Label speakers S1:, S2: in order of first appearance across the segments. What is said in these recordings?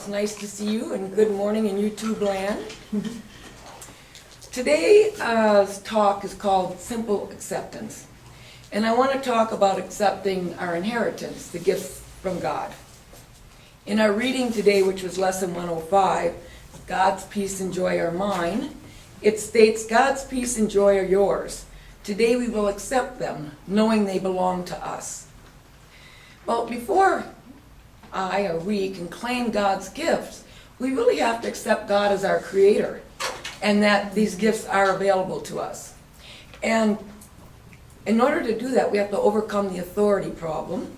S1: It's nice to see you, and good morning in YouTube land. Today's talk is called Simple Acceptance. And I want to talk about accepting our inheritance, the gifts from God. In our reading today, which was lesson 105, God's peace and joy are mine, it states, God's peace and joy are yours. Today we will accept them, knowing they belong to us. Well, before I or we can claim God's gifts, we really have to accept God as our creator and that these gifts are available to us. And in order to do that, we have to overcome the authority problem,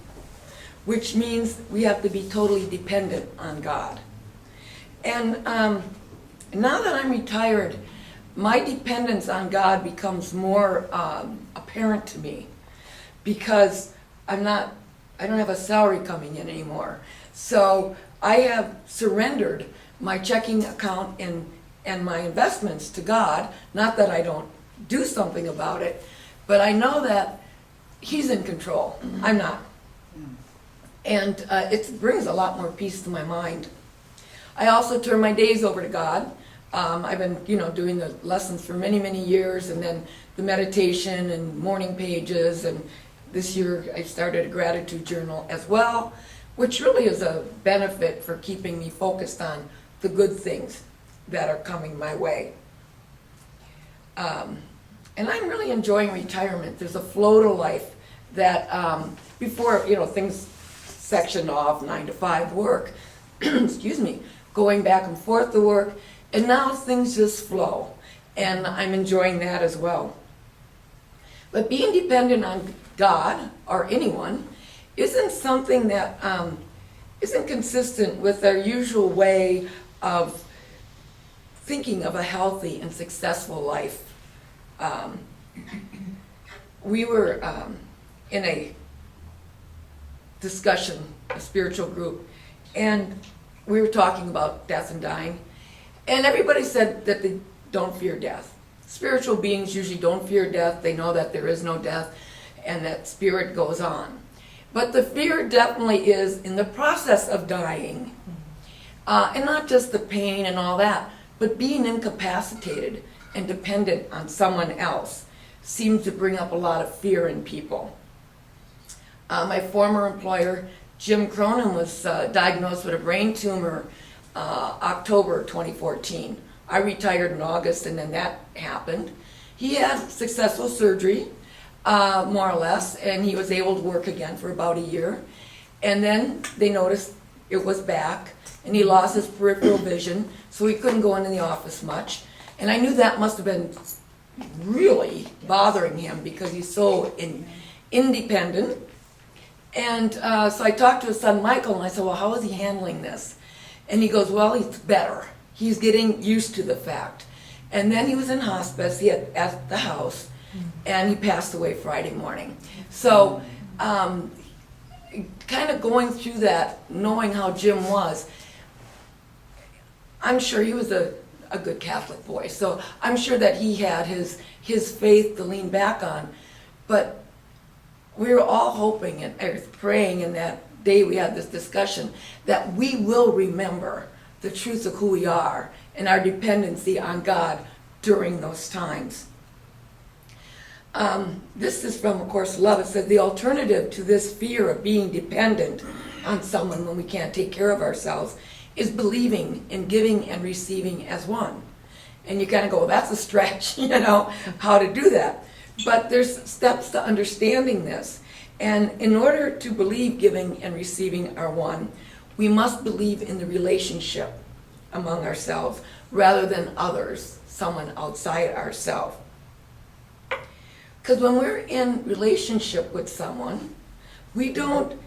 S1: which means we have to be totally dependent on God. And now that I'm retired, my dependence on God becomes more apparent to me because I don't have a salary coming in anymore. So I have surrendered my checking account and my investments to God. Not that I don't do something about it, but I know that He's in control. I'm not. And it brings a lot more peace to my mind. I also turn my days over to God. I've been, doing the lessons for many, many years, and then the meditation and morning pages, and this year I started a gratitude journal as well, which really is a benefit for keeping me focused on the good things that are coming my way. And I'm really enjoying retirement. There's a flow to life that before, things sectioned off, 9 to 5 work, excuse me, going back and forth to work, and now things just flow, and I'm enjoying that as well. But being dependent on God or anyone isn't something that isn't consistent with our usual way of thinking of a healthy and successful life. We were in a discussion, a spiritual group, and we were talking about death and dying, and everybody said that they don't fear death. Spiritual beings usually don't fear death. They know that there is no death and that spirit goes on. But the fear definitely is in the process of dying, and not just the pain and all that, but being incapacitated and dependent on someone else seems to bring up a lot of fear in people. My former employer, Jim Cronin, was diagnosed with a brain tumor October 2014. I retired in August, and then that happened. He had successful surgery, more or less, and he was able to work again for about a year. And then they noticed it was back, and he lost his peripheral vision, so he couldn't go into the office much. And I knew that must have been really bothering him because he's so independent. And so I talked to his son Michael, and I said, well, how is he handling this? And he goes, well, he's better. He's getting used to the fact. And then he was in hospice at the house, and he passed away Friday morning. So kind of going through that, knowing how Jim was, I'm sure he was a good Catholic boy. So I'm sure that he had his faith to lean back on. But we were all hoping and praying in that day we had this discussion that we will remember the truth of who we are and our dependency on God during those times. This is from, of course, Love. It says, the alternative to this fear of being dependent on someone when we can't take care of ourselves is believing in giving and receiving as one. And you kind of go, well, that's a stretch, how to do that. But there's steps to understanding this. And in order to believe giving and receiving are one, we must believe in the relationship among ourselves rather than others, someone outside ourselves. Because when we're in relationship with someone, we don't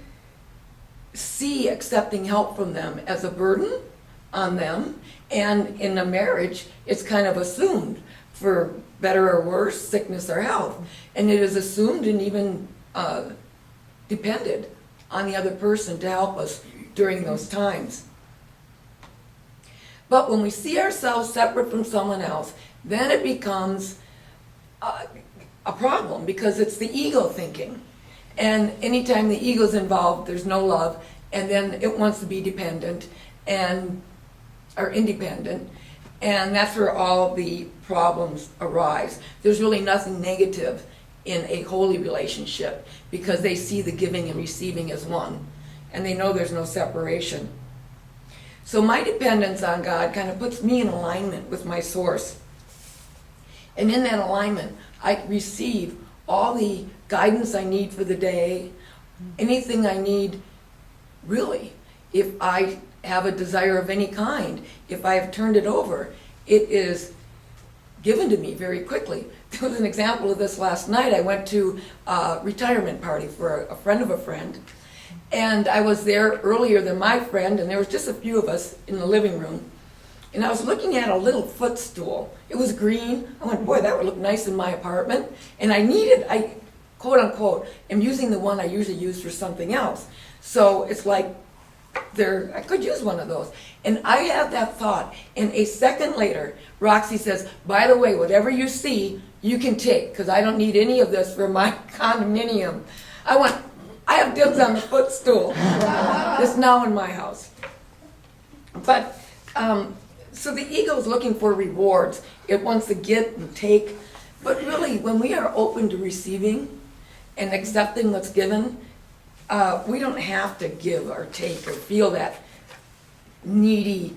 S1: see accepting help from them as a burden on them. And in a marriage, it's kind of assumed for better or worse, sickness or health. And it is assumed and even depended on the other person to help us during those times. But when we see ourselves separate from someone else, then it becomes a problem because it's the ego thinking. And anytime the ego's involved, there's no love, and then it wants to be dependent, and are independent, and that's where all the problems arise. There's really nothing negative in a holy relationship because they see the giving and receiving as one, and they know there's no separation. So my dependence on God kind of puts me in alignment with my source. And in that alignment, I receive all the guidance I need for the day, anything I need, really. If I have a desire of any kind, if I have turned it over, it is given to me very quickly. There was an example of this last night. I went to a retirement party for a friend of a friend, and I was there earlier than my friend, and there was just a few of us in the living room. And I was looking at a little footstool. It was green. I went, boy, that would look nice in my apartment. And I quote unquote, am using the one I usually use for something else. So it's like, I could use one of those. And I had that thought. And a second later, Roxy says, by the way, whatever you see, you can take, because I don't need any of this for my condominium. I went, I have dibs on the footstool. It's now in my house. But, so the ego is looking for rewards. It wants to get and take. But really, when we are open to receiving and accepting what's given, we don't have to give or take or feel that needy,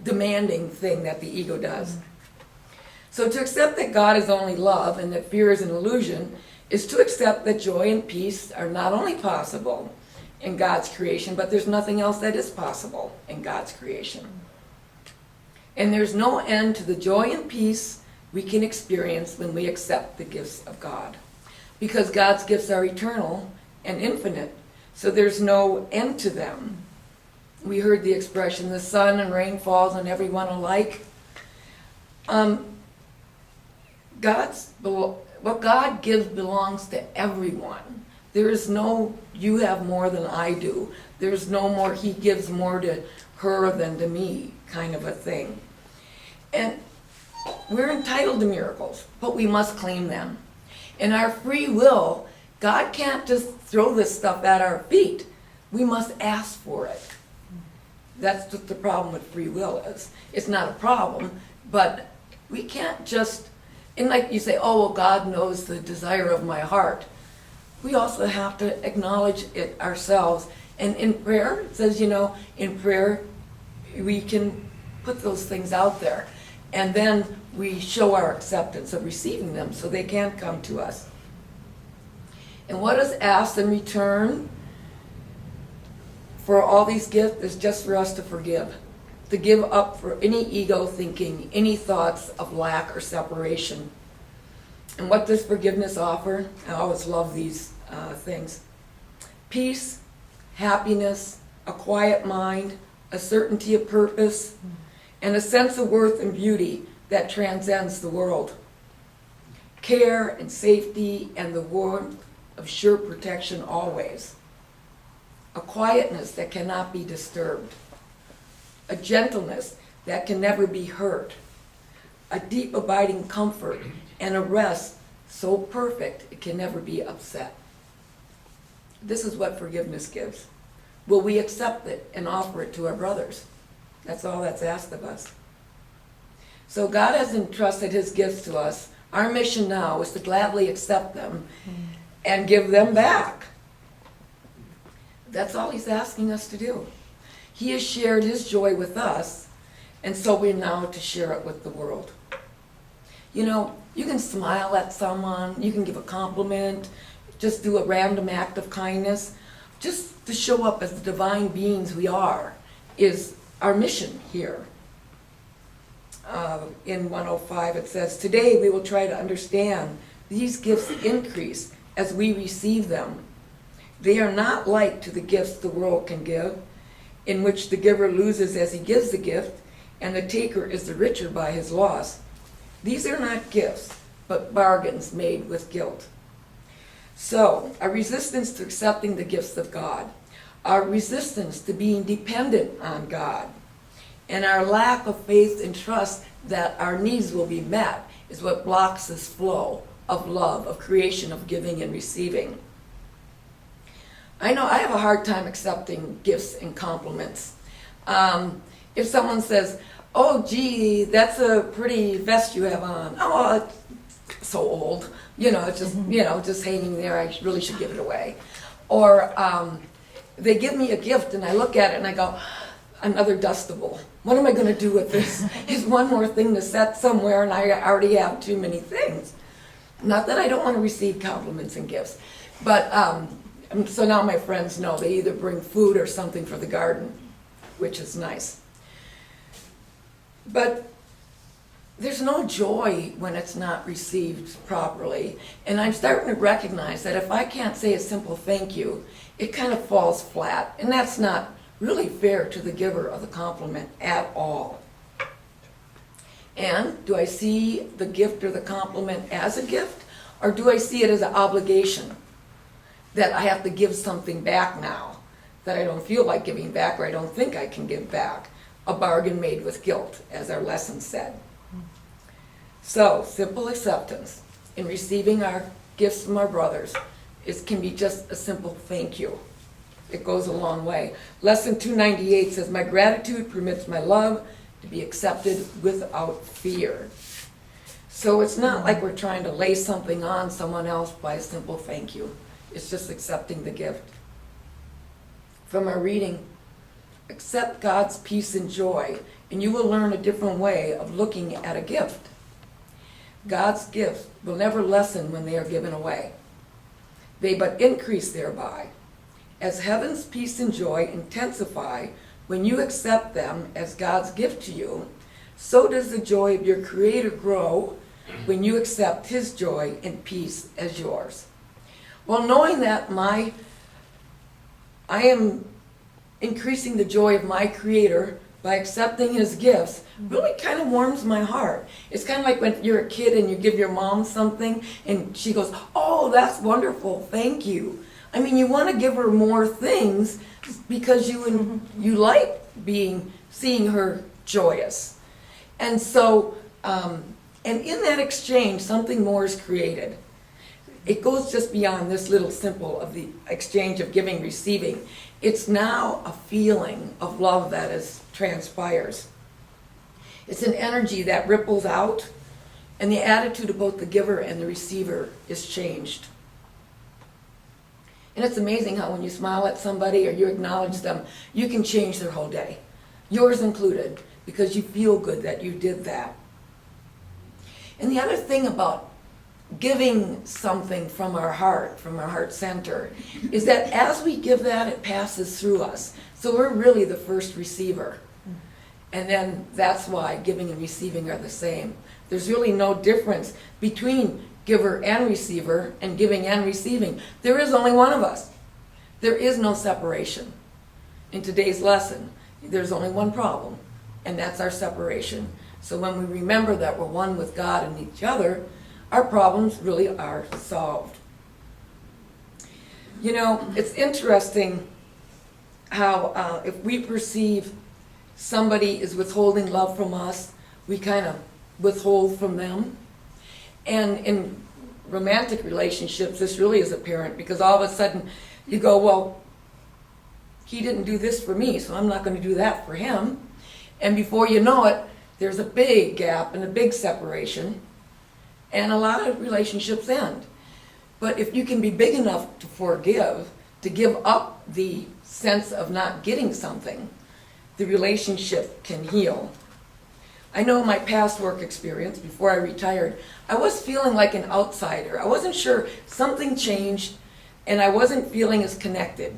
S1: demanding thing that the ego does. So to accept that God is only love and that fear is an illusion is to accept that joy and peace are not only possible in God's creation, but there's nothing else that is possible in God's creation. And there's no end to the joy and peace we can experience when we accept the gifts of God. Because God's gifts are eternal and infinite, so there's no end to them. We heard the expression, the sun and rain falls on everyone alike. What God gives belongs to everyone. There is no, you have more than I do. There's no more, he gives more to her than to me kind of a thing. And we're entitled to miracles, but we must claim them. In our free will, God can't just throw this stuff at our feet. We must ask for it. That's what the problem with free will is. It's not a problem, but we can't just, and like you say, oh, well, God knows the desire of my heart. We also have to acknowledge it ourselves. And in prayer, it says, in prayer, we can put those things out there. And then we show our acceptance of receiving them so they can come to us. And what is asked in return for all these gifts is just for us to forgive. To give up for any ego thinking, any thoughts of lack or separation. And what does forgiveness offer? I always love these things. Peace, happiness, a quiet mind, a certainty of purpose, and a sense of worth and beauty that transcends the world. Care and safety and the warmth of sure protection always. A quietness that cannot be disturbed. A gentleness that can never be hurt. A deep abiding comfort and a rest so perfect it can never be upset. This is what forgiveness gives. Will we accept it and offer it to our brothers? That's all that's asked of us. So God has entrusted his gifts to us. Our mission now is to gladly accept them and give them back. That's all he's asking us to do. He has shared his joy with us, and so we're now to share it with the world. You can smile at someone, you can give a compliment, just do a random act of kindness. Just to show up as the divine beings we are is our mission here. In 105 it says, today we will try to understand these gifts increase as we receive them. They are not like to the gifts the world can give, in which the giver loses as he gives the gift, and the taker is the richer by his loss. These are not gifts, but bargains made with guilt. So, our resistance to accepting the gifts of God, our resistance to being dependent on God, and our lack of faith and trust that our needs will be met is what blocks this flow of love, of creation, of giving and receiving. I know I have a hard time accepting gifts and compliments. If someone says, oh gee, that's a pretty vest you have on. Oh, it's so old. It's just, just hanging there. I really should give it away. Or they give me a gift and I look at it and I go, another dustable. What am I going to do with this? It's one more thing to set somewhere and I already have too many things. Not that I don't want to receive compliments and gifts, but so now my friends know they either bring food or something for the garden, which is nice. But there's no joy when it's not received properly. And I'm starting to recognize that if I can't say a simple thank you, it kind of falls flat. And that's not really fair to the giver of the compliment at all. And do I see the gift or the compliment as a gift, or do I see it as an obligation that I have to give something back now that I don't feel like giving back or I don't think I can give back? A bargain made with guilt, as our lesson said. So, simple acceptance in receiving our gifts from our brothers can be just a simple thank you. It goes a long way. Lesson 298 says, my gratitude permits my love to be accepted without fear. So it's not like we're trying to lay something on someone else by a simple thank you. It's just accepting the gift. From our reading, accept God's peace and joy, and you will learn a different way of looking at a gift. God's gifts will never lessen when they are given away. They but increase thereby. As heaven's peace and joy intensify when you accept them as God's gift to you, so does the joy of your Creator grow when you accept His joy and peace as yours. Well, knowing that I am increasing the joy of my Creator by accepting His gifts really kind of warms my heart. It's kind of like when you're a kid and you give your mom something and she goes, oh, that's wonderful, thank you. I mean, you want to give her more things because you like seeing her joyous. And so, and in that exchange, something more is created. It goes just beyond this little simple of the exchange of giving, receiving. It's now a feeling of love that transpires. It's an energy that ripples out, and the attitude of both the giver and the receiver is changed. And it's amazing how when you smile at somebody or you acknowledge them, you can change their whole day, yours included, because you feel good that you did that. And the other thing about giving something from our heart center, is that as we give that, it passes through us. So we're really the first receiver. And then that's why giving and receiving are the same. There's really no difference between giver and receiver and giving and receiving. There is only one of us. There is no separation. In today's lesson, there's only one problem, and that's our separation. So when we remember that we're one with God and each other, our problems really are solved. You know, it's interesting how if we perceive somebody is withholding love from us, we kind of withhold from them. And in romantic relationships, this really is apparent because all of a sudden you go, well, he didn't do this for me, so I'm not going to do that for him. And before you know it, there's a big gap and a big separation, and a lot of relationships end. But if you can be big enough to forgive, to give up the sense of not getting something, the relationship can heal. I know my past work experience, before I retired, I was feeling like an outsider. I wasn't sure, something changed, and I wasn't feeling as connected.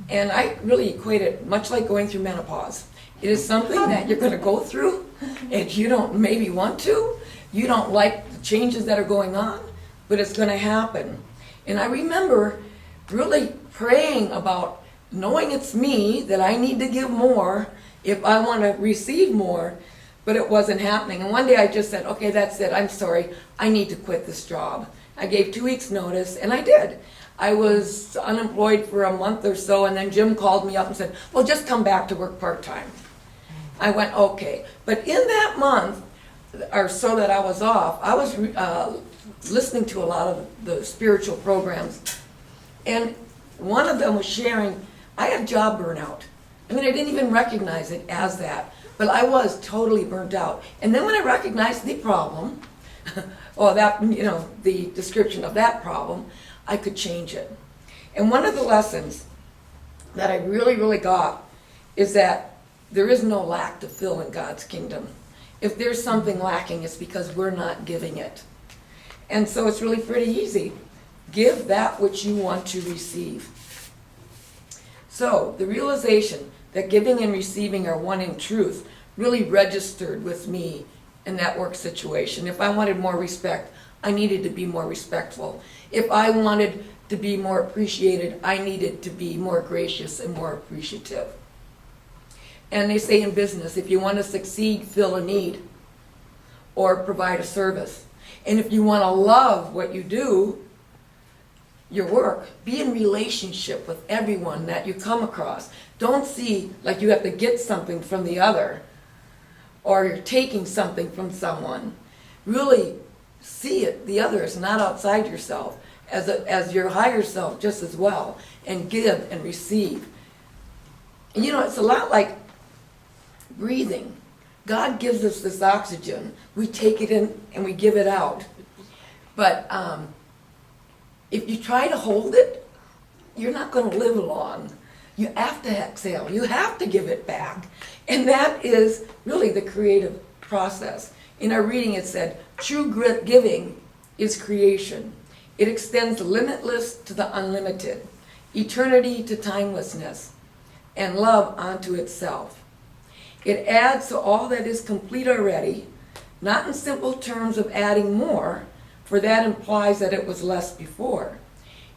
S1: And I really equate it much like going through menopause. It is something that you're going to go through, and you don't maybe want to. You don't like the changes that are going on, but it's going to happen. And I remember really praying about knowing it's me, that I need to give more if I want to receive more, but it wasn't happening. And one day I just said, okay, that's it. I'm sorry. I need to quit this job. I gave 2 weeks notice, and I did. I was unemployed for a month or so, and then Jim called me up and said, well, just come back to work part-time. I went, okay. But in that month, or so that I was off, I was listening to a lot of the spiritual programs, and one of them was sharing, I had job burnout. I mean, I didn't even recognize it as that, but I was totally burnt out. And then when I recognized the problem, or that, the description of that problem, I could change it. And one of the lessons that I really, really got is that there is no lack to fill in God's kingdom. If there's something lacking, it's because we're not giving it. And so it's really pretty easy. Give that which you want to receive. So the realization that giving and receiving are one in truth really registered with me in that work situation. If I wanted more respect, I needed to be more respectful. If I wanted to be more appreciated, I needed to be more gracious and more appreciative. And they say in business, if you want to succeed, fill a need or provide a service. And if you want to love what you do, your work, be in relationship with everyone that you come across. Don't see like you have to get something from the other or you're taking something from someone. Really see it, the other is not outside yourself, as your higher self just as well, and give and receive. And it's a lot like breathing. God gives us this oxygen. We take it in and we give it out. But if you try to hold it, you're not going to live long. You have to exhale. You have to give it back. And that is really the creative process. In our reading it said, true giving is creation. It extends limitless to the unlimited, eternity to timelessness, and love onto itself. It adds to all that is complete already, not in simple terms of adding more, for that implies that it was less before.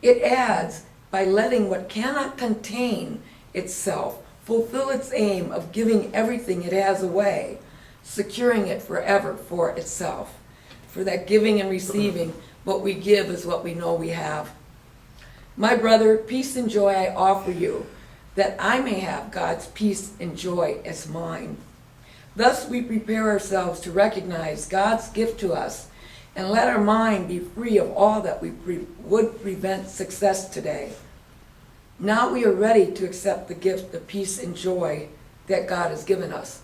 S1: It adds by letting what cannot contain itself fulfill its aim of giving everything it has away, securing it forever for itself. For that giving and receiving, what we give is what we know we have. My brother, peace and joy I offer you, that I may have God's peace and joy as mine. Thus we prepare ourselves to recognize God's gift to us and let our mind be free of all that would prevent success today. Now we are ready to accept the gift of peace and joy that God has given us.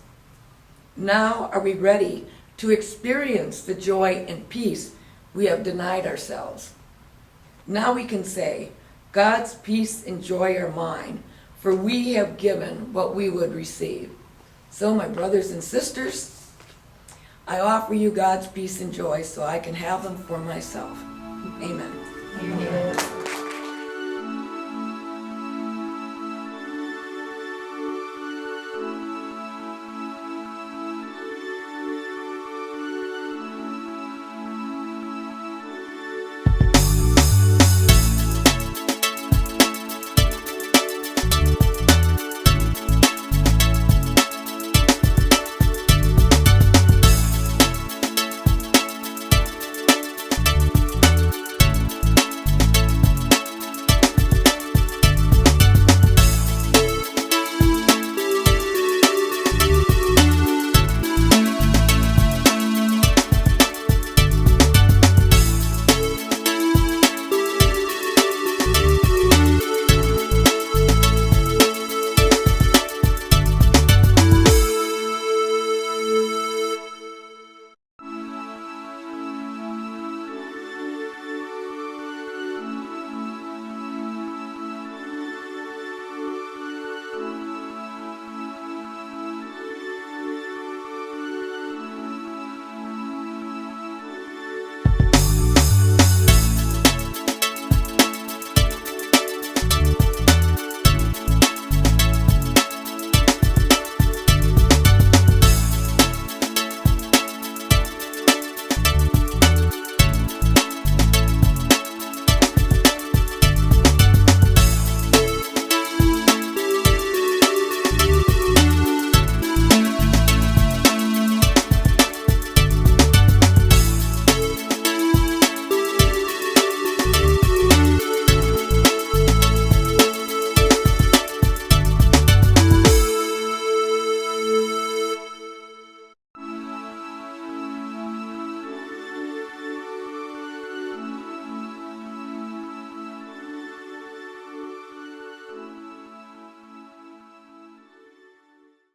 S1: Now are we ready to experience the joy and peace we have denied ourselves. Now we can say, God's peace and joy are mine, for we have given what we would receive. So my brothers and sisters, I offer you God's peace and joy so I can have them for myself. Amen.